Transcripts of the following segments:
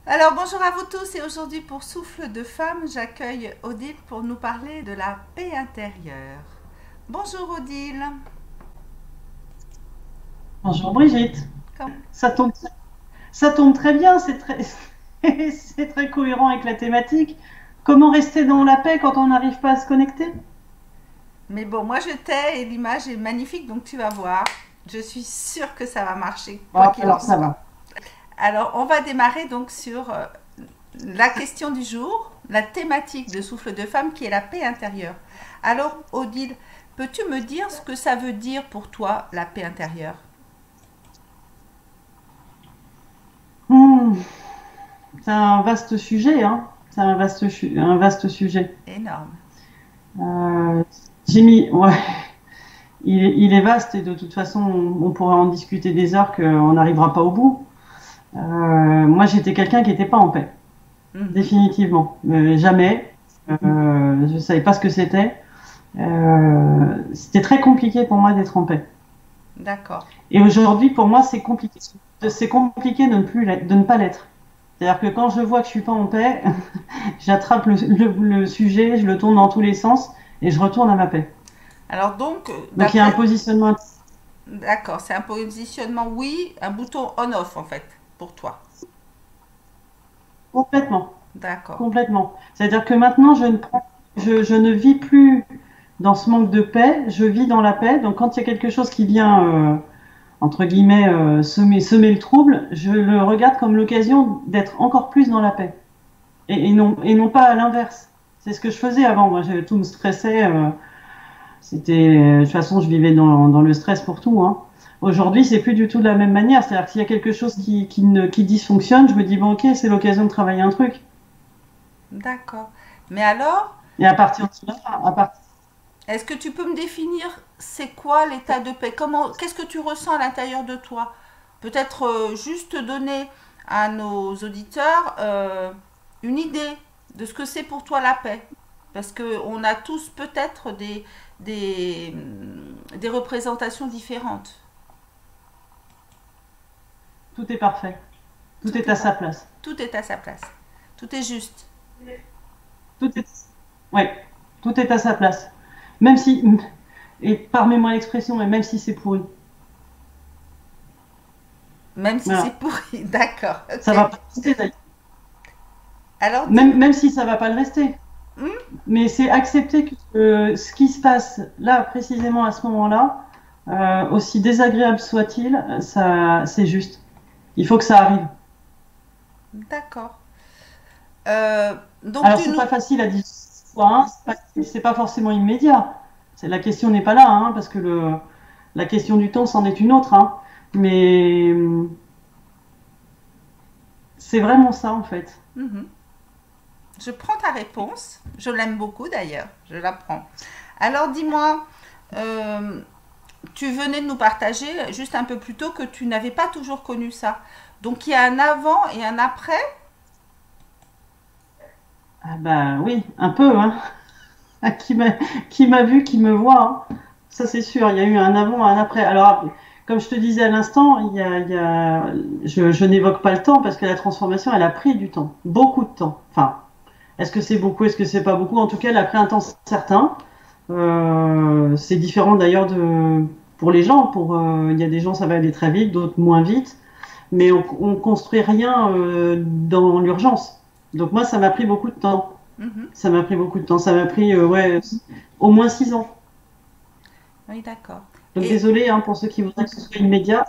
Alors bonjour à vous tous et aujourd'hui pour Souffle de Femme, j'accueille Odile pour nous parler de la paix intérieure. Bonjour Odile. Bonjour Brigitte. Comme- Ça tombe, ça tombe très bien, c'est très, c'est très cohérent avec la thématique. Comment rester dans la paix quand on n'arrive pas à se connecter? Mais bon, moi je t'ai et l'image est magnifique donc tu vas voir. Je suis sûre que ça va marcher, quoi Ah, qu'il en alors ça soit. va. Alors on va démarrer donc sur la question du jour, la thématique de Souffle de Femme qui est la paix intérieure. Alors Odile, peux-tu me dire ce que ça veut dire pour toi la paix intérieure? Hmm, c'est un vaste sujet, hein. C'est un vaste sujet. Énorme. Euh, ouais, il est vaste et de toute façon, on pourrait en discuter des heures qu'on n'arrivera pas au bout. Moi, j'étais quelqu'un qui n'était pas en paix, Mhm. définitivement. Jamais. Je savais pas ce que c'était. C'était très compliqué pour moi d'être en paix. D'accord. Et aujourd'hui, pour moi, c'est compliqué. C'est compliqué de ne pas l'être. C'est-à-dire que quand je vois que je suis pas en paix, j'attrape le sujet, je le tourne dans tous les sens et je retourne à ma paix. Alors donc, Donc il y a un d'après, positionnement d'accord, c'est un positionnement oui, un bouton on-off en fait, pour toi. complètement, D'accord. complètement. C'est-à-dire que maintenant, je ne vis plus dans ce manque de paix, je vis dans la paix. Donc quand il y a quelque chose qui vient entre guillemets semer le trouble, je le regarde comme l'occasion d'être encore plus dans la paix. Et non pas à l'inverse. C'est ce que je faisais avant. Moi, tout me stressait. De toute façon, je vivais dans le stress pour tout. Hein. Aujourd'hui, c'est plus du tout de la même manière. C'est-à-dire que s'il y a quelque chose qui dysfonctionne, je me dis bon, ok, c'est l'occasion de travailler un truc. D'accord. Mais alors, Et à partir de là, à part... est-ce que tu peux me définir c'est quoi l'état de paix? Comment, qu'est-ce que tu ressens à l'intérieur de toi? Peut-être juste donner à nos auditeurs une idée de ce que c'est pour toi la paix. Parce qu'on a tous peut-être des représentations différentes. tout est parfait, tout Tout est est à pas. sa place, Tout est à sa place. Tout est juste. tout est, ouais, tout est à sa place. Même si, et permets-moi l'expression, mais même si c'est pourri, Même si c'est voilà, pourri. D'accord, ça ok. va pas rester d'ailleurs. Alors dis-moi. Même si ça va pas le rester. Hmm. Mais c'est accepter que ce qui se passe là, précisément à ce moment-là, aussi désagréable soit-il, ça, c'est juste. Il faut que ça arrive. D'accord. Euh, donc Alors, tu c'est nous. pas facile à dire, hein, c'est pas forcément immédiat. La question n'est pas là, hein, parce que la question du temps, c'en est une autre. Hein. Mais c'est vraiment ça, en fait. Mhm. Je prends ta réponse. Je l'aime beaucoup d'ailleurs. Je la prends. Alors dis-moi, euh, tu venais de nous partager juste un peu plus tôt que tu n'avais pas toujours connu ça. Donc il y a un avant et un après. Ah bah oui, un peu, hein. Qui m'a qui m'a vu, qui me voit. Hein. Ça, c'est sûr. Il y a eu un avant, un après. Alors, comme je te disais à l'instant, je n'évoque pas le temps parce que la transformation, elle a pris du temps, beaucoup de temps. Enfin, est-ce que c'est beaucoup, est-ce que c'est pas beaucoup? En tout cas, elle a pris un temps certain. C'est différent d'ailleurs pour les gens. Il y a des gens, ça va aller très vite, d'autres moins vite. Mais on construit rien dans l'urgence. Donc moi, ça m'a pris beaucoup de temps. Mhm. Ça m'a pris beaucoup de temps. Ça m'a pris ouais, au moins 6 ans. Oui, d'accord. Donc Et désolé hein, pour ceux qui voudraient que ce soit immédiat.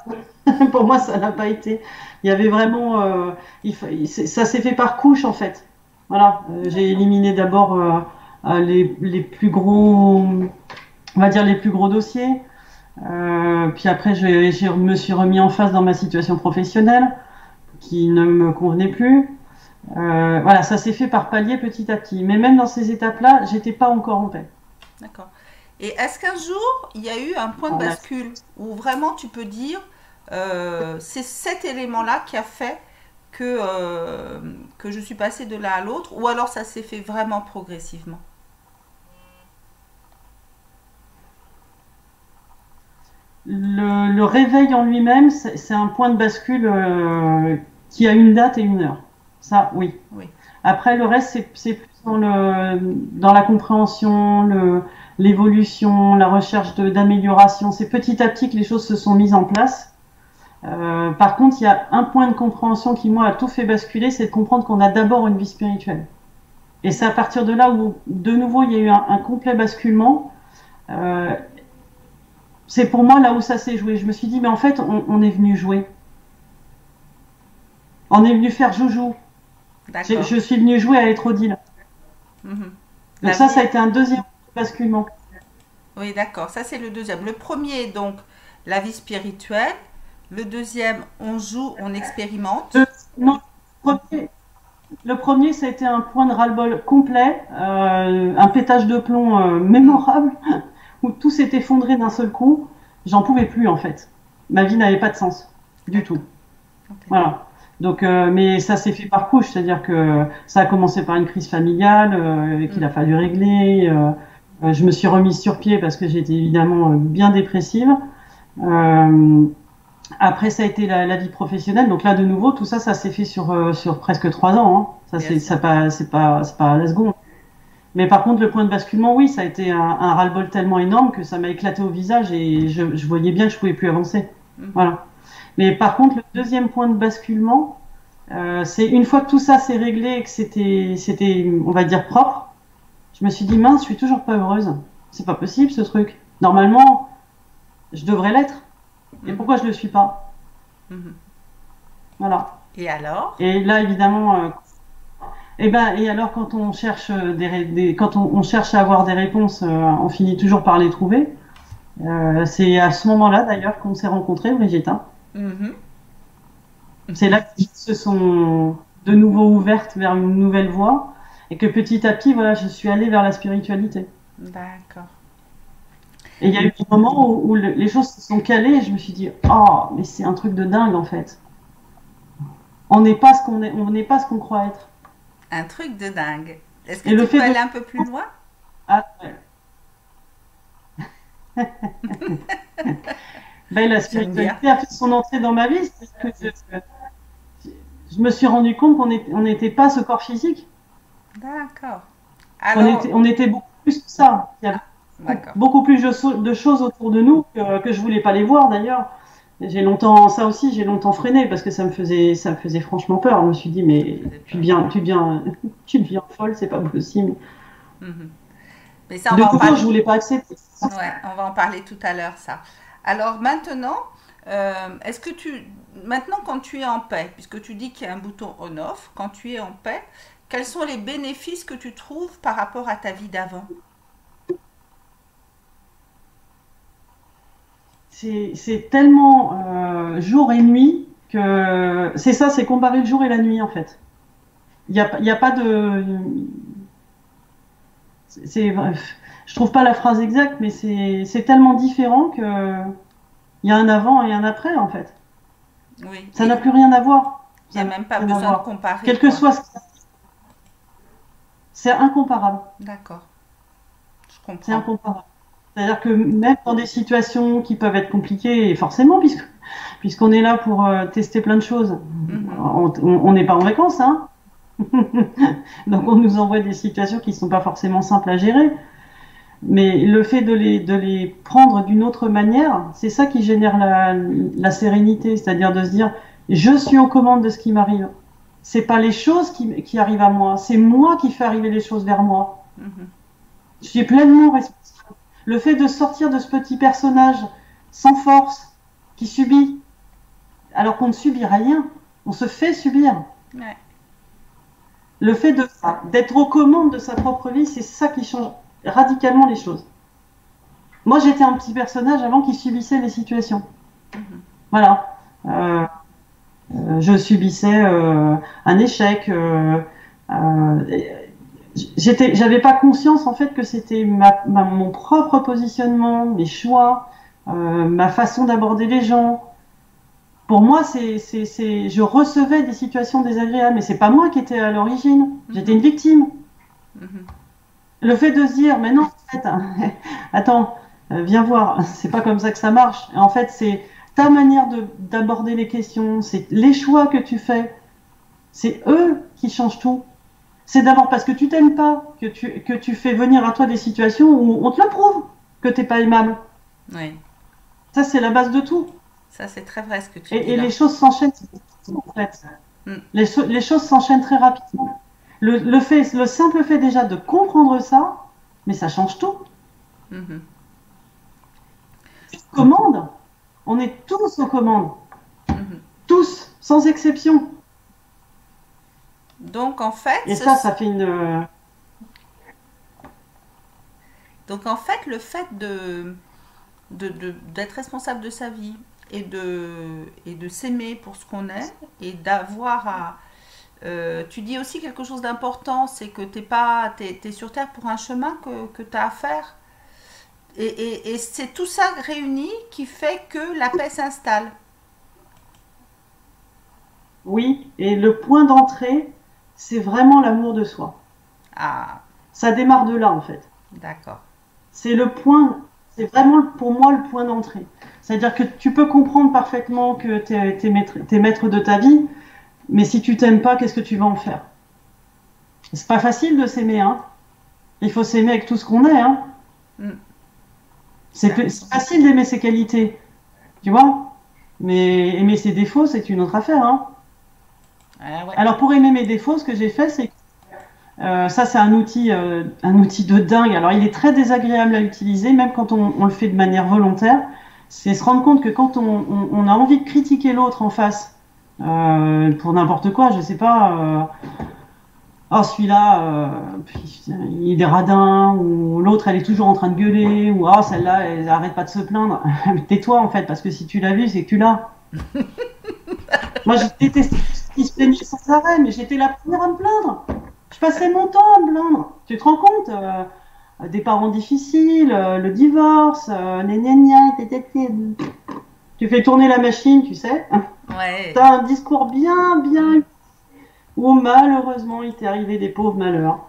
Pour moi, ça n'a pas été. Il y avait vraiment, ça s'est fait par couche en fait. Voilà, j'ai d'accord. éliminé d'abord les plus gros, on va dire les plus gros dossiers. Puis après, je me suis remis en face dans ma situation professionnelle qui ne me convenait plus. Voilà, ça s'est fait par palier petit à petit. Mais même dans ces étapes-là, j'étais pas encore en paix. D'accord. Et est-ce qu'un jour, il y a eu un point de Voilà. bascule où vraiment tu peux dire c'est cet élément-là qui a fait que je suis passée de l'un à l'autre, ou alors ça s'est fait vraiment progressivement? Le réveil en lui-même, c'est un point de bascule qui a une date et une heure. Ça, oui. Oui. Après, le reste, c'est plus dans la compréhension, l'évolution, la recherche d'amélioration. C'est petit à petit que les choses se sont mises en place. Par contre, il y a un point de compréhension qui, moi, a tout fait basculer, c'est de comprendre qu'on a d'abord une vie spirituelle. Et c'est à partir de là où, de nouveau, il y a eu un complet basculement. C'est pour moi là où ça s'est joué. Je me suis dit, mais en fait, on est venu jouer. On est venu faire joujou. Je suis venue jouer à être Odile. Donc ça a été un deuxième basculement. Oui, d'accord. Ça, c'est le deuxième. Le premier, donc, la vie spirituelle. Le deuxième, on joue, on expérimente. Non, le premier, ça a été un point de ras-le-bol complet, un pétage de plomb mémorable, où tout s'est effondré d'un seul coup. J'en pouvais plus, en fait. Ma vie n'avait pas de sens, du tout. Okay. Voilà. Donc, mais ça s'est fait par couche, c'est-à-dire que ça a commencé par une crise familiale qu'il a fallu régler. Je me suis remise sur pied parce que j'étais évidemment bien dépressive. Après, ça a été la vie professionnelle. Donc là, de nouveau, tout ça, ça s'est fait sur presque 3 ans. Hein. Ça, c'est pas à la seconde. Mais par contre, le point de basculement, oui, ça a été un ras-le-bol tellement énorme que ça m'a éclaté au visage et je voyais bien que je pouvais plus avancer. Voilà. Mais par contre, le deuxième point de basculement, c'est une fois que tout ça s'est réglé et que c'était, on va dire, propre, je me suis dit, mince, je suis toujours pas heureuse. C'est pas possible, ce truc. Normalement, je devrais l'être. Et pourquoi je le suis pas? Voilà. Et alors? Et là, évidemment, et alors quand on cherche quand on cherche à avoir des réponses, on finit toujours par les trouver. C'est à ce moment-là, d'ailleurs, qu'on s'est rencontrés, Brigitte. Hein. C'est là qu'ils se sont de nouveau ouvertes vers une nouvelle voie et que petit à petit, voilà, je suis allée vers la spiritualité. D'accord. Et il y a eu des moments où les choses se sont calées et je me suis dit, oh, mais c'est un truc de dingue en fait. On n'est pas ce qu'on croit être. Un truc de dingue. Est-ce que tu peux aller un peu plus loin? Ah ouais. La spiritualité a fait son entrée dans ma vie. Je me suis rendu compte qu'on n'était pas ce corps physique. D'accord. Alors... On était beaucoup plus que ça. Il y avait beaucoup plus de choses autour de nous que je voulais pas les voir d'ailleurs. J'ai longtemps freiné parce que ça me faisait franchement peur. Je me suis dit mais tu deviens folle, c'est pas possible. Mais ça, je voulais pas accepter. Ouais, on va en parler tout à l'heure ça. Alors maintenant, est-ce que maintenant quand tu es en paix, puisque tu dis qu'il y a un bouton on/off, quand tu es en paix, quels sont les bénéfices que tu trouves par rapport à ta vie d'avant? C'est tellement jour et nuit que c'est comparer le jour et la nuit en fait. Il y a pas de... Je trouve pas la phrase exacte, mais c'est tellement différent que il y a un avant et un après en fait. Oui. Ça n'a plus rien à voir. Il n'y a même pas besoin de comparer. Quel que soit ce que c'est incomparable. D'accord. Je comprends. C'est incomparable. C'est-à-dire que même dans des situations qui peuvent être compliquées, et forcément, puisqu'on est là pour tester plein de choses, on n'est pas en vacances, hein. Donc on nous envoie des situations qui ne sont pas forcément simples à gérer. Mais le fait de les prendre d'une autre manière, c'est ça qui génère la sérénité, c'est-à-dire de se dire je suis aux commandes de ce qui m'arrive. C'est pas les choses qui arrivent à moi, c'est moi qui fais arriver les choses vers moi. Je suis pleinement responsable. Le fait de sortir de ce petit personnage sans force, qui subit, alors qu'on ne subit rien, on se fait subir. Ouais. Le fait d'être aux commandes de sa propre vie, c'est ça qui change radicalement les choses. Moi, j'étais un petit personnage avant qui subissait les situations. Voilà. Je subissais un échec. J'avais pas conscience en fait que c'était mon propre positionnement, mes choix, ma façon d'aborder les gens. Pour moi, je recevais des situations désagréables, mais c'est pas moi qui étais à l'origine. J'étais une victime. Le fait de se dire, mais non, en fait, attends, viens voir, c'est pas comme ça que ça marche. En fait, c'est ta manière d'aborder les questions, c'est les choix que tu fais C'est eux qui changent tout. C'est d'abord parce que tu t'aimes pas que tu fais venir à toi des situations où on te le prouve que t'es pas aimable. Oui, Ça, c'est la base de tout. ça c'est très vrai ce que tu dis Et là. les choses s'enchaînent en fait. Mm, Les choses s'enchaînent très rapidement. Le simple fait déjà de comprendre ça, mais ça change tout. mhm. Commande, on est tous aux commandes. Tous, sans exception. Donc en fait, Et ça fait une. donc en fait, le fait d'être responsable de sa vie et de s'aimer pour ce qu'on est et d'avoir à... tu dis aussi quelque chose d'important, c'est que t'es sur Terre pour un chemin que tu as à faire. Et c'est tout ça réuni qui fait que la paix s'installe. Oui, et le point d'entrée, c'est vraiment l'amour de soi. Ah, Ça démarre de là, en fait. d'accord. C'est le point, c'est vraiment pour moi le point d'entrée. C'est-à-dire que tu peux comprendre parfaitement que t'es maître de ta vie, mais si tu t'aimes pas, qu'est-ce que tu vas en faire? C'est pas facile de s'aimer, hein. Il faut s'aimer avec tout ce qu'on est, hein. Mm, ça. C'est facile d'aimer ses qualités, tu vois. Mais aimer ses défauts, c'est une autre affaire, hein. Ah ouais. Alors pour aimer mes défauts, ce que j'ai fait, c'est ça, c'est un outil de dingue. Alors il est très désagréable à utiliser, même quand on le fait de manière volontaire. C'est se rendre compte que quand on a envie de critiquer l'autre en face, pour n'importe quoi, je sais pas, oh celui-là, il est radin, ou l'autre elle est toujours en train de gueuler, ou oh celle-là elle arrête pas de se plaindre. Mais tais-toi en fait, parce que si tu l'as vu, c'est que tu l'as. Moi j'ai détesté ceux qui se plaignaient sans arrêt, mais j'étais la première à me plaindre. Je passais mon temps à me plaindre. Tu te rends compte, des parents difficiles, le divorce, gna gna gna, tu fais tourner la machine, tu sais. Ouais. T'as un discours bien, où malheureusement il t'est arrivé des pauvres malheurs.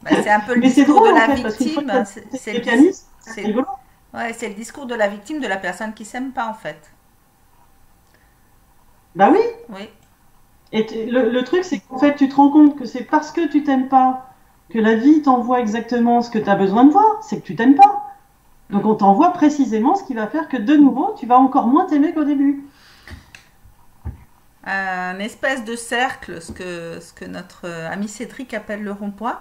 Bah, c'est un peu le Mais c'est discours de drôle en la fait, parce qu'une fois victime. que tu as C'est ce le, dis- mécanisme, c'est c'est, rigolo. ouais, c'est le discours de la victime de la personne qui s'aime pas en fait. Bah oui, Oui. et le truc c'est qu'en fait tu te rends compte que c'est parce que tu t'aimes pas que la vie t'envoie exactement ce que tu as besoin de voir, c'est que tu t'aimes pas. Donc on t'envoie précisément ce qui va faire que de nouveau tu vas encore moins t'aimer qu'au début. Un espèce de cercle, ce que notre ami Cédric appelle le rond-point.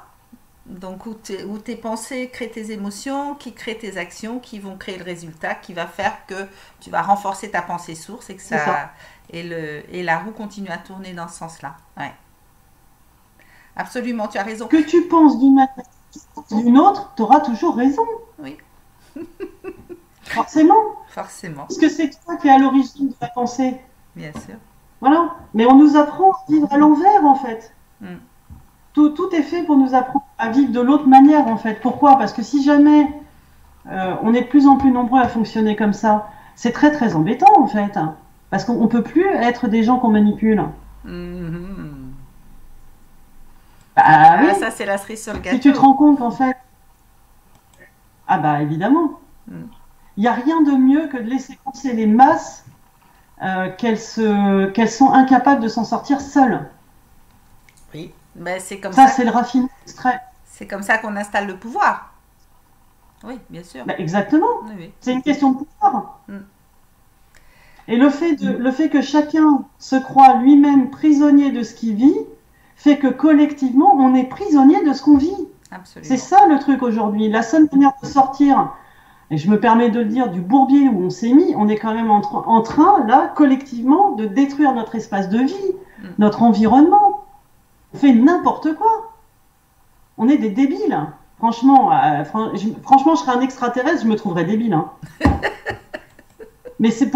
Donc où tes pensées créent tes émotions, qui créent tes actions, qui vont créer le résultat, qui va faire que tu vas renforcer ta pensée source et que C'est ça. ça et la roue continue à tourner dans ce sens-là. Ouais, absolument, tu as raison. Que tu penses d'une manière ou d'une autre, tu auras toujours raison, Oui, forcément. forcément, Parce que c'est toi qui es à l'origine de la pensée. bien sûr. Voilà. Mais on nous apprend à vivre à l'envers en fait. Mm. Tout est fait pour nous apprendre à vivre de l'autre manière en fait. Pourquoi? Parce que si jamais on est de plus en plus nombreux à fonctionner comme ça, c'est très embêtant en fait. Parce qu'on ne peut plus être des gens qu'on manipule. Mhm. Bah oui, Ah, ça c'est la cerise sur le si tu te gâteau. rends compte qu'en fait, ah bah évidemment, Mm. il n'y a rien de mieux que de laisser penser les masses qu'elles sont incapables de s'en sortir seules. Oui, ben, Ça, c'est le raffinement extrait. c'est comme ça qu'on installe le pouvoir. Oui, bien sûr. Bah, exactement. Oui, oui. C'est une question de pouvoir. Mm. Et le fait que chacun se croit lui-même prisonnier de ce qu'il vit, fait que collectivement, on est prisonnier de ce qu'on vit. C'est Absolument. ça le truc aujourd'hui. La seule manière de sortir, et je me permets de le dire, du bourbier où on s'est mis, on est quand même en train, là, collectivement, de détruire notre espace de vie, Mm. notre environnement. On fait n'importe quoi. On est des débiles. Franchement, franchement, je serais un extraterrestre, je me trouverais débile. Hein. Mais c'est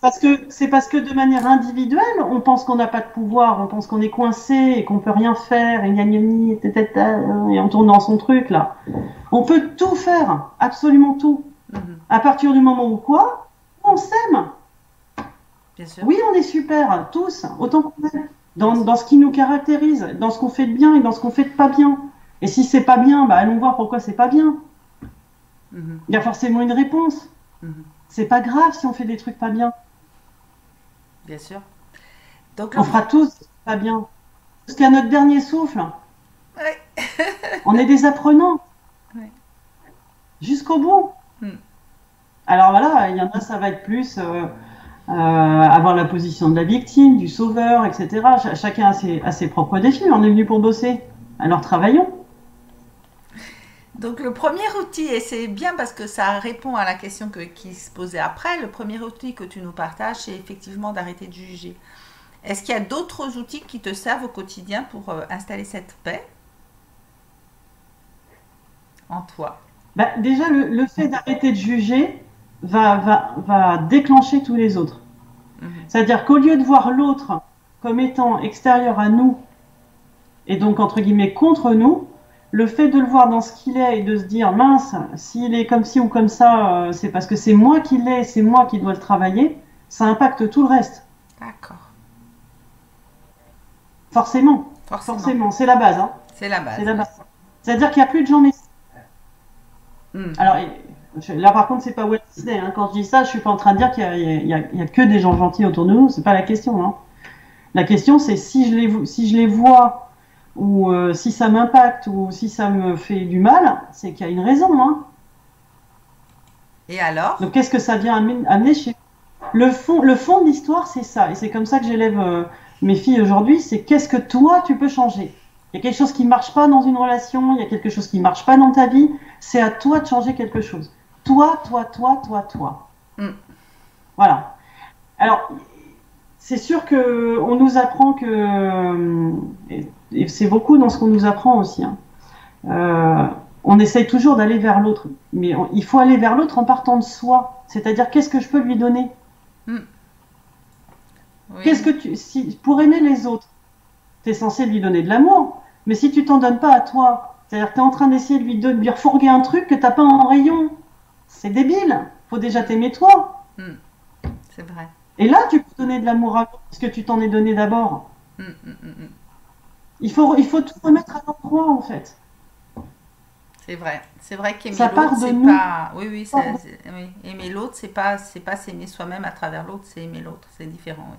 parce que de manière individuelle, on pense qu'on n'a pas de pouvoir, on pense qu'on est coincé et qu'on peut rien faire, et gna gna gna, et on tourne dans son truc là. On peut tout faire, absolument tout. Mhm. À partir du moment où quoi, on s'aime. Bien sûr. Oui, on est super, tous, autant qu'on est. Dans ce qui nous caractérise, dans ce qu'on fait de bien et dans ce qu'on fait de pas bien. Et si c'est pas bien, bah allons voir pourquoi c'est pas bien. Mhm. Il y a forcément une réponse. Mhm. C'est pas grave si on fait des trucs pas bien. Bien sûr. Donc, On fera tous pas bien. Jusqu'à notre dernier souffle. Ouais. On est des apprenants. Ouais. Jusqu'au bout. Hmm. Alors voilà, il y en a, ça va être plus avoir la position de la victime, du sauveur, etc. Chacun a ses propres défis. On est venu pour bosser. Alors travaillons. Donc, le premier outil, et c'est bien parce que ça répond à la question qui se posait après, le premier outil que tu nous partages, c'est effectivement d'arrêter de juger. Est-ce qu'il y a d'autres outils qui te servent au quotidien pour installer cette paix en toi? Bah, déjà, le fait d'arrêter de juger va déclencher tous les autres. Mhm. C'est-à-dire qu'au lieu de voir l'autre comme étant extérieur à nous, et donc entre guillemets contre nous, le fait de le voir dans ce qu'il est et de se dire mince, s'il est comme ci ou comme ça, c'est parce que c'est moi qui l'ai, c'est moi qui dois le travailler, ça impacte tout le reste. D'accord. Forcément, Forcément. forcément, c'est la base. Hein. C'est la C'est base. la base. C'est-à-dire qu'il n'y a plus de gens méchants. Mhm. Alors là par contre, c'est pas Walt Disney. Hein. Quand je dis ça, je suis pas en train de dire qu'il y a que des gens gentils autour de nous. C'est pas la question. Hein. La question, c'est si je les vois ou si ça m'impacte ou si ça me fait du mal, c'est qu'il y a une raison. Hein. Et alors? Donc qu'est-ce que ça vient amener chez le fond de l'histoire, c'est ça. Et c'est comme ça que j'élève mes filles aujourd'hui. C'est qu'est-ce que toi, tu peux changer. Il y a quelque chose qui ne marche pas dans une relation, il y a quelque chose qui ne marche pas dans ta vie. C'est à toi de changer quelque chose. Toi, toi, toi, toi, toi. Mhm. Voilà. Alors, c'est sûr que on nous apprend que, et c'est beaucoup dans ce qu'on nous apprend aussi, hein, euh, on essaye toujours d'aller vers l'autre, mais il faut aller vers l'autre en partant de soi. C'est-à-dire, qu'est-ce que je peux lui donner? Mhm. Qu'est-ce Oui. que si, pour aimer les autres, tu es censé lui donner de l'amour, mais si tu t'en donnes pas à toi, c'est-à-dire que tu es en train d'essayer de lui refourguer un truc que tu n'as pas en rayon, c'est débile. Faut déjà t'aimer toi. Mhm. C'est vrai. Et là, tu peux donner de l'amour à l'autre, parce que tu t'en es donné d'abord. Mhm, mhm, mhm. Il faut tout remettre à l'endroit, en fait. C'est vrai. C'est vrai qu'aimer Ça l'autre, part de c'est nous. pas. Oui, oui, oui. Aimer l'autre, c'est pas s'aimer soi-même à travers l'autre, c'est aimer l'autre. C'est différent, oui.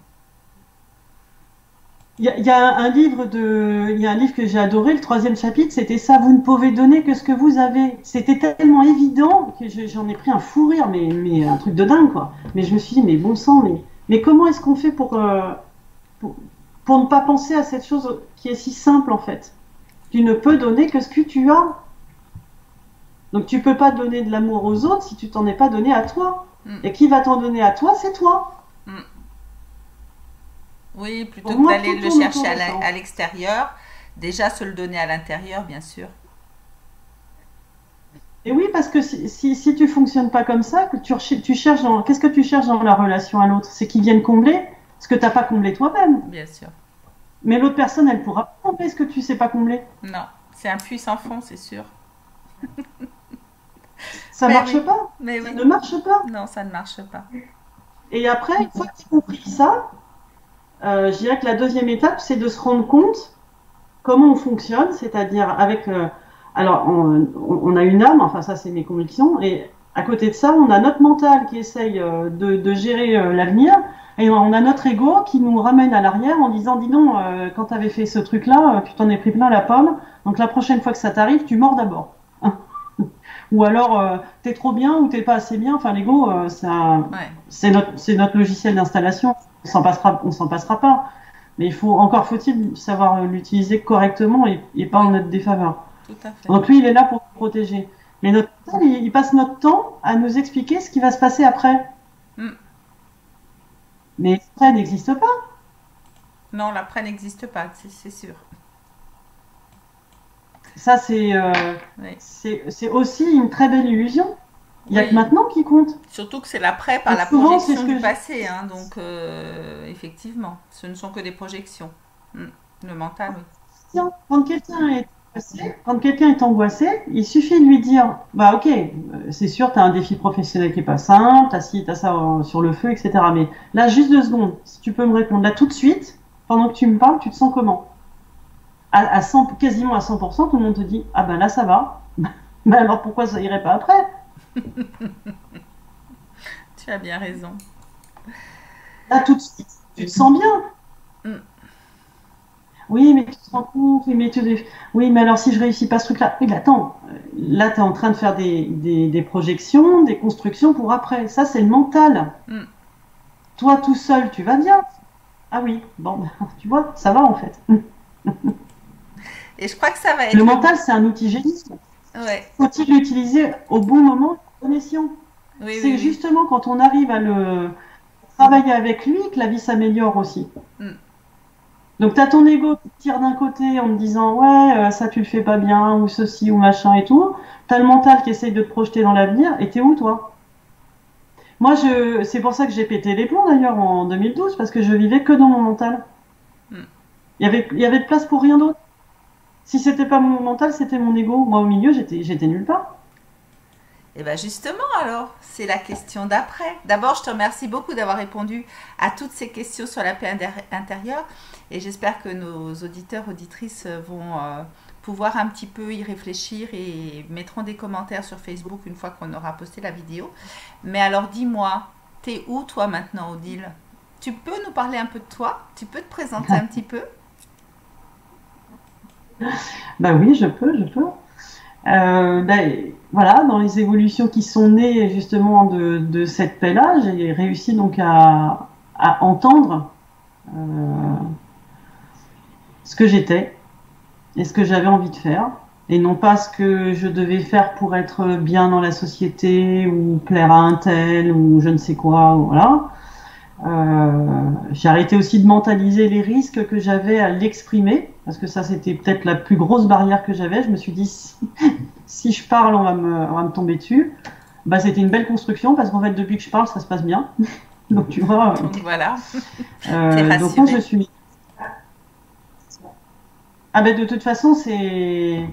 Il y a un livre il y a un livre que j'ai adoré, le troisième chapitre, c'était ça, vous ne pouvez donner que ce que vous avez. C'était tellement évident que j'en ai pris un fou rire, mais un truc de dingue, quoi. Mais je me suis dit, mais bon sang, mais comment est-ce qu'on fait pour, pour ne pas penser à cette chose qui est si simple, en fait? Tu ne peux donner que ce que tu as. Donc tu peux pas donner de l'amour aux autres si tu t'en es pas donné à toi. Mhm, Et qui va t'en donner à toi, c'est toi. mhm. Oui, Pour plutôt que moi, d'aller tout le tourne autour chercher de ça. à l'extérieur, déjà se le donner à l'intérieur, bien sûr. Et oui, parce que si tu fonctionnes pas comme ça, que tu cherches qu'est-ce que tu cherches dans la relation à l'autre? C'est qu'ils viennent combler ce que tu n'as pas comblé toi-même. Bien sûr. Mais l'autre personne, elle pourra pas combler ce que tu sais pas combler. Non, c'est un puits sans fond, c'est sûr. Ça Mais marche oui, pas. mais Ça oui. ne marche pas. Non, ça ne marche pas. Et après, une fois que tu as compris ça, je dirais que la deuxième étape, c'est de se rendre compte comment on fonctionne, c'est-à-dire avec. Alors, on a une âme, enfin ça c'est mes convictions, et à côté de ça, on a notre mental qui essaye de gérer l'avenir, et on a notre ego qui nous ramène à l'arrière en disant, dis donc, quand tu avais fait ce truc-là, tu t'en es pris plein la pomme, donc la prochaine fois que ça t'arrive, tu mords d'abord. Ou alors, t'es trop bien ou t'es pas assez bien, enfin l'ego, Ouais, c'est notre logiciel d'installation, on s'en passera pas. Mais encore faut-il savoir l'utiliser correctement et pas en oui, notre défaveur. tout à fait. Donc lui, il est là pour nous protéger. Mais notre mental, il passe notre temps à nous expliquer ce qui va se passer après. Hmm. Mais ça n'existe pas. Non, l'après n'existe pas, c'est sûr. Ça, Oui. c'est aussi une très belle illusion. Il n'y a que Oui. maintenant qui compte. Surtout que c'est l'après par Et la souvent, c'est projection ce du que passé, hein, donc effectivement, ce ne sont que des projections. Hmm. Le mental, oui. quand quelqu'un est angoissé, il suffit de lui dire, bah ok, c'est sûr, tu as un défi professionnel qui est pas simple, t'as ci, t'as ça sur le feu, etc. Mais là, juste 2 secondes, si tu peux me répondre là tout de suite, pendant que tu me parles, tu te sens comment? À 100, quasiment à 100%, tout le monde te dit, ah ben là, ça va. Mais alors pourquoi ça irait pas après? Tu as bien raison. Là, tout de suite, tu te sens bien. Mm. Oui, mais tu te rends compte, oui, mais alors si je réussis pas ce truc-là, oui, mais attends, là, tu es en train de faire des projections, des constructions pour après. Ça, c'est le mental. Mm. Toi, tout seul, tu vas bien. Ah oui, bon, tu vois, ça va en fait. Et je crois que ça va Le être le... mental, c'est un outil génie. Ouais. Faut-il l'utiliser au bon moment, à bon escient. Oui, oui, C'est oui. justement quand on arrive à le travailler avec lui que la vie s'améliore aussi. Mm. Donc, tu as ton ego qui tire d'un côté en te disant ouais, ça tu le fais pas bien, ou ceci, ou machin et tout. Tu as le mental qui essaye de te projeter dans l'avenir, et t'es où toi? Moi, c'est pour ça que j'ai pété les plombs d'ailleurs en 2012, parce que je vivais que dans mon mental. Mm. Il y avait de place pour rien d'autre. Si c'était pas mon mental, c'était mon ego. Moi, au milieu, j'étais nulle part. Et bien justement alors, c'est la question d'après. D'abord, je te remercie beaucoup d'avoir répondu à toutes ces questions sur la paix intérieure et j'espère que nos auditeurs, auditrices vont pouvoir un petit peu y réfléchir et mettront des commentaires sur Facebook une fois qu'on aura posté la vidéo. Mais alors dis-moi, t'es où toi maintenant, Odile? Tu peux nous parler un peu de toi? Tu peux te présenter un petit peu? Bah oui, je peux. Voilà, dans les évolutions qui sont nées justement de cette paix-là, j'ai réussi donc à entendre euh, ce que j'étais et ce que j'avais envie de faire, et non pas ce que je devais faire pour être bien dans la société ou plaire à un tel ou je ne sais quoi. Voilà. J'ai arrêté aussi de mentaliser les risques que j'avais à l'exprimer, parce que ça c'était peut-être la plus grosse barrière que j'avais. Je me suis dit si je parle, on va me tomber dessus. Bah, c'était une belle construction parce qu'en fait, depuis que je parle, ça se passe bien. Donc, tu vois. Donc voilà, t'es Donc, moi, je rassurée. suis. Ah, ben, de toute façon, c'est.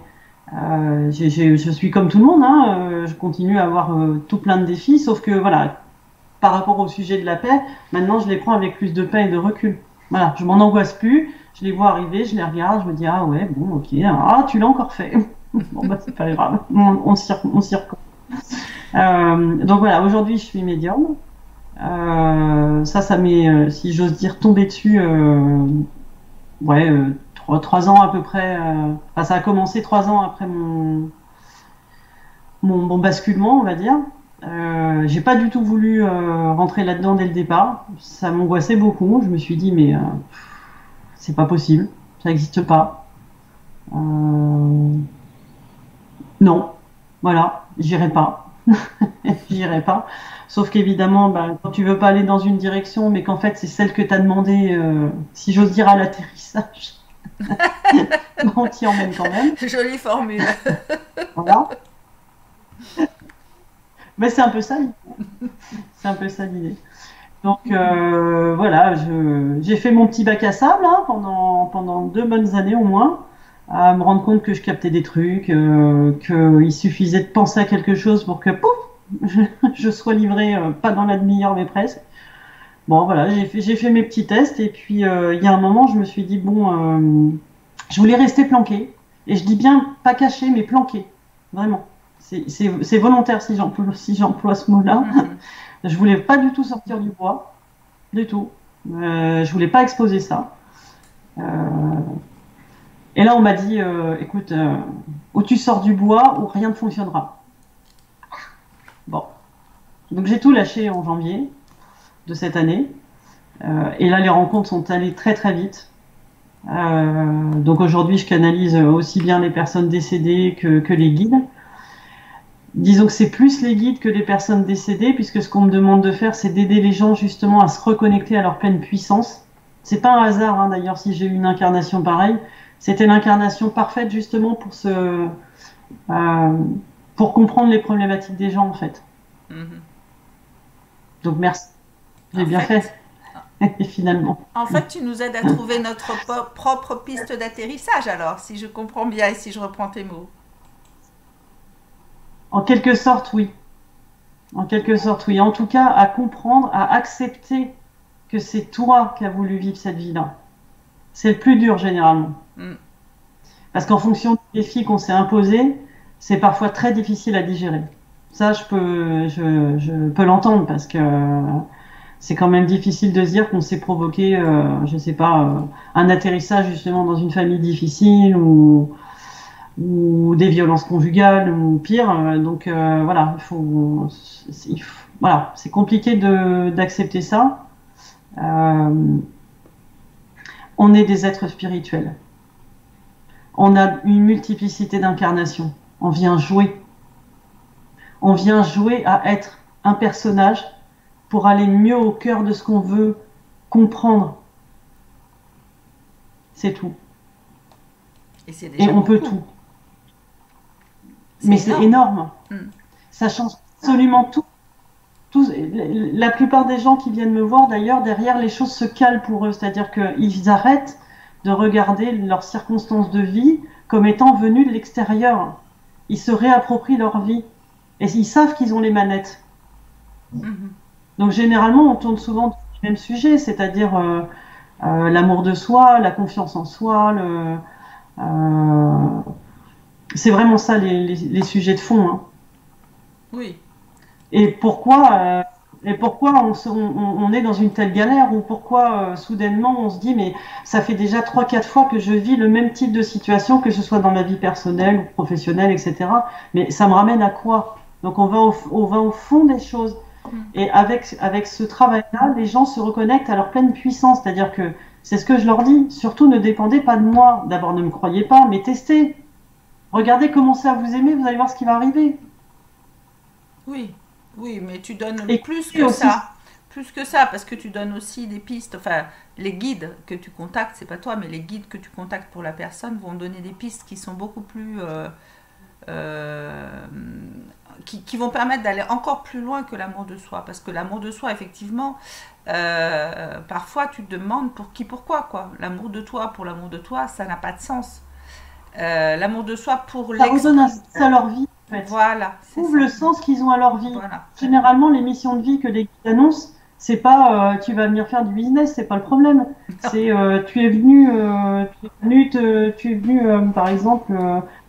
Je suis comme tout le monde, hein. Je continue à avoir tout plein de défis, sauf que, voilà, par rapport au sujet de la paix, maintenant, je les prends avec plus de paix et de recul. Voilà, je m'en angoisse plus. Je les vois arriver, je les regarde, je me dis, ah ouais, bon, ok, ah, tu l'as encore fait. Bon, bah, c'est pas grave, on s'y recommence. Donc voilà, aujourd'hui je suis médium. Ça m'est, si j'ose dire, tombé dessus, ouais, 3 ans à peu près. Enfin, ça a commencé 3 ans après mon basculement, on va dire. J'ai pas du tout voulu rentrer là-dedans dès le départ. Ça m'angoissait beaucoup. Je me suis dit, mais c'est pas possible, ça n'existe pas. Non, voilà, j'irai pas. J'irai pas. Sauf qu'évidemment, bah, quand tu veux pas aller dans une direction, mais qu'en fait c'est celle que tu as demandé, si j'ose dire, à l'atterrissage, on t'y emmène quand même. Jolie formule. Voilà. Mais c'est un peu ça l'idée. C'est un peu ça l'idée. Donc voilà, j'ai fait mon petit bac à sable hein, pendant 2 bonnes années au moins, à me rendre compte que je captais des trucs, qu'il suffisait de penser à quelque chose pour que pouf, je sois livré, pas dans la demi-heure mais presque. Bon, voilà, j'ai fait mes petits tests et puis il y a un moment, je me suis dit, bon, je voulais rester planqué. Et je dis bien pas caché, mais planqué. Vraiment. C'est volontaire si j'emploie ce mot-là. Mhm. Je voulais pas du tout sortir du bois, du tout. Je voulais pas exposer ça. Euh, et là, on m'a dit, écoute, ou tu sors du bois ou rien ne fonctionnera. Bon, donc j'ai tout lâché en janvier de cette année. Et là, les rencontres sont allées très très vite. Donc aujourd'hui, je canalise aussi bien les personnes décédées que les guides. Disons que c'est plus les guides que les personnes décédées, puisque ce qu'on me demande de faire, c'est d'aider les gens justement à se reconnecter à leur pleine puissance. C'est pas un hasard, hein, d'ailleurs, si j'ai eu une incarnation pareille. C'était l'incarnation parfaite justement euh, pour comprendre les problématiques des gens, en fait. Mhm. Donc merci, j'ai En bien fait, fait, et finalement. En fait, tu nous aides à trouver notre propre piste d'atterrissage, alors, si je comprends bien et si je reprends tes mots. En quelque sorte, oui. En quelque sorte, oui. En tout cas, à comprendre, à accepter que c'est toi qui as voulu vivre cette vie-là. C'est le plus dur, généralement. Mm. Parce qu'en fonction des défis qu'on s'est imposés, c'est parfois très difficile à digérer. Ça, je peux l'entendre parce que c'est quand même difficile de se dire qu'on s'est provoqué, je sais pas, un atterrissage justement dans une famille difficile ou des violences conjugales ou pire. Donc voilà, voilà, c'est compliqué d'accepter ça. Euh, on est des êtres spirituels. On a une multiplicité d'incarnations. On vient jouer. On vient jouer à être un personnage pour aller mieux au cœur de ce qu'on veut comprendre. C'est tout. Et c'est Et déjà on peut beaucoup. tout. C'est Mais c'est énorme. énorme. Mm. Ça change absolument tout. La plupart des gens qui viennent me voir, d'ailleurs, derrière, les choses se calent pour eux. C'est-à-dire qu'ils arrêtent de regarder leurs circonstances de vie comme étant venues de l'extérieur. Ils se réapproprient leur vie. Et ils savent qu'ils ont les manettes. Mhm. Donc généralement, on tourne souvent sur le même sujet, c'est-à-dire l'amour de soi, la confiance en soi. Euh, c'est vraiment ça les sujets de fond. Hein. Oui. Et pourquoi, on est dans une telle galère ou pourquoi soudainement on se dit mais ça fait déjà 3-4 fois que je vis le même type de situation, que ce soit dans ma vie personnelle ou professionnelle, etc. Mais ça me ramène à quoi? Donc on va au fond des choses. Mm. Et avec ce travail-là, les gens se reconnectent à leur pleine puissance. C'est-à-dire que c'est ce que je leur dis. Surtout, ne dépendez pas de moi. D'abord, ne me croyez pas, mais testez. Regardez, commencez à vous aimer, vous allez voir ce qui va arriver. Oui. Oui, mais tu donnes plus Écoutez que aussi. ça. Plus que ça, parce que tu donnes aussi des pistes. Enfin, les guides que tu contactes, c'est pas toi, mais les guides que tu contactes pour la personne vont donner des pistes qui sont beaucoup plus euh, qui vont permettre d'aller encore plus loin que l'amour de soi. Parce que l'amour de soi, effectivement, parfois tu te demandes pour qui, pourquoi, quoi. L'amour de toi, pour l'amour de toi, ça n'a pas de sens. L'amour de soi pour Ça redonne un l'exprimation. sens à leur vie, en fait. Voilà, c'est Trouve ça. le sens qu'ils ont à leur vie. Voilà. Généralement, les missions de vie que les guides annoncent, c'est pas tu vas venir faire du business, c'est pas le problème. C'est tu es venu par exemple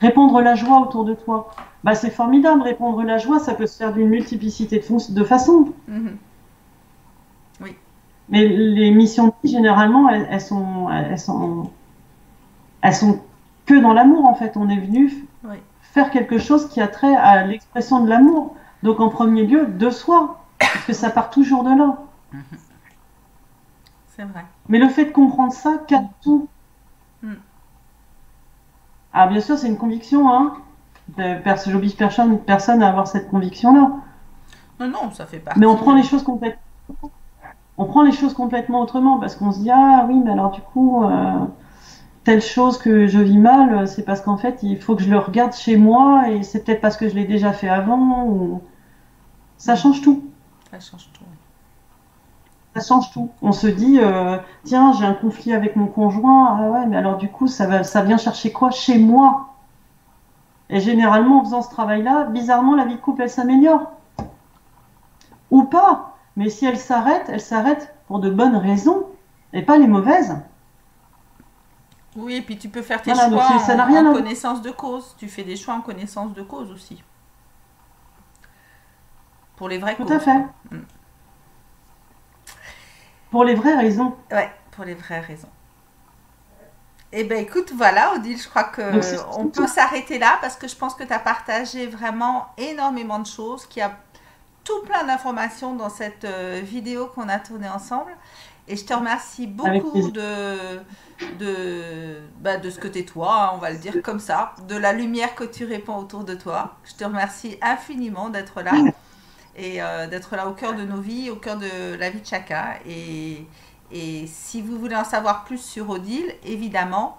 répandre la joie autour de toi. Bah c'est formidable, répandre la joie, ça peut se faire d'une multiplicité de façons. Mhm. Oui, Mais les missions de vie, généralement, elles sont que dans l'amour en fait. On est venu oui, faire quelque chose qui a trait à l'expression de l'amour. Donc en premier lieu, de soi, parce que ça part toujours de là. c'est vrai. Mais le fait de comprendre ça capte tout. Mm. Alors bien sûr, c'est une conviction, hein. J'oblige personne à avoir cette conviction-là. Non, non, ça fait Mais partie. on prend les choses complètement autrement parce qu'on se dit ah oui, mais alors du coup, telle chose que je vis mal, c'est parce qu'en fait, il faut que je le regarde chez moi et c'est peut-être parce que je l'ai déjà fait avant. Ça Mm. change tout. Ça change tout. Ça change tout. On se dit, tiens, j'ai un conflit avec mon conjoint. Ah ouais, mais alors du coup, ça vient chercher quoi chez moi? Et généralement, en faisant ce travail-là, bizarrement, la vie de couple, elle s'améliore. Ou pas. Mais si elle s'arrête pour de bonnes raisons et pas les mauvaises. Oui, et puis tu peux faire tes Voilà, donc choix ça n'a en rien à voir. connaissance de cause. Tu fais des choix en connaissance de cause aussi. Pour les vraies Tout à causes, fait. quoi. Mm. Pour les vraies raisons. Ouais, pour les vraies raisons. Eh ben écoute, voilà, Odile, je crois Donc que c'est on peut s'arrêter là parce que je pense que tu as partagé vraiment énormément de choses, qu'il y a tout plein d'informations dans cette vidéo qu'on a tournée ensemble. Et je te remercie avec beaucoup plaisir. de ce que t'es toi, hein, on va le dire comme ça, de la lumière que tu répands autour de toi. Je te remercie infiniment d'être là et d'être là au cœur de nos vies, au cœur de la vie de chacun. Et si vous voulez en savoir plus sur Odile, évidemment,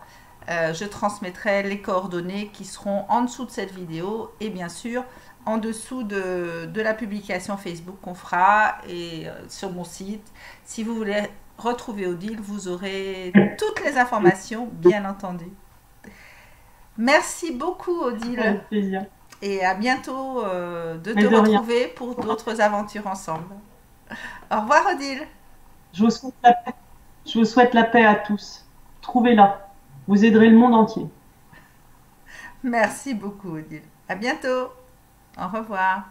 je transmettrai les coordonnées qui seront en dessous de cette vidéo et bien sûr en dessous de la publication Facebook qu'on fera et sur mon site. Si vous voulez retrouver Odile, vous aurez toutes les informations, bien entendu. Merci beaucoup, Odile, Avec plaisir. et à bientôt de te Mais de rien. retrouver pour d'autres aventures ensemble. Au revoir, Odile. Je vous souhaite la paix. Je vous souhaite la paix à tous. Trouvez-la. Vous aiderez le monde entier. Merci beaucoup, Odile. À bientôt. Au revoir.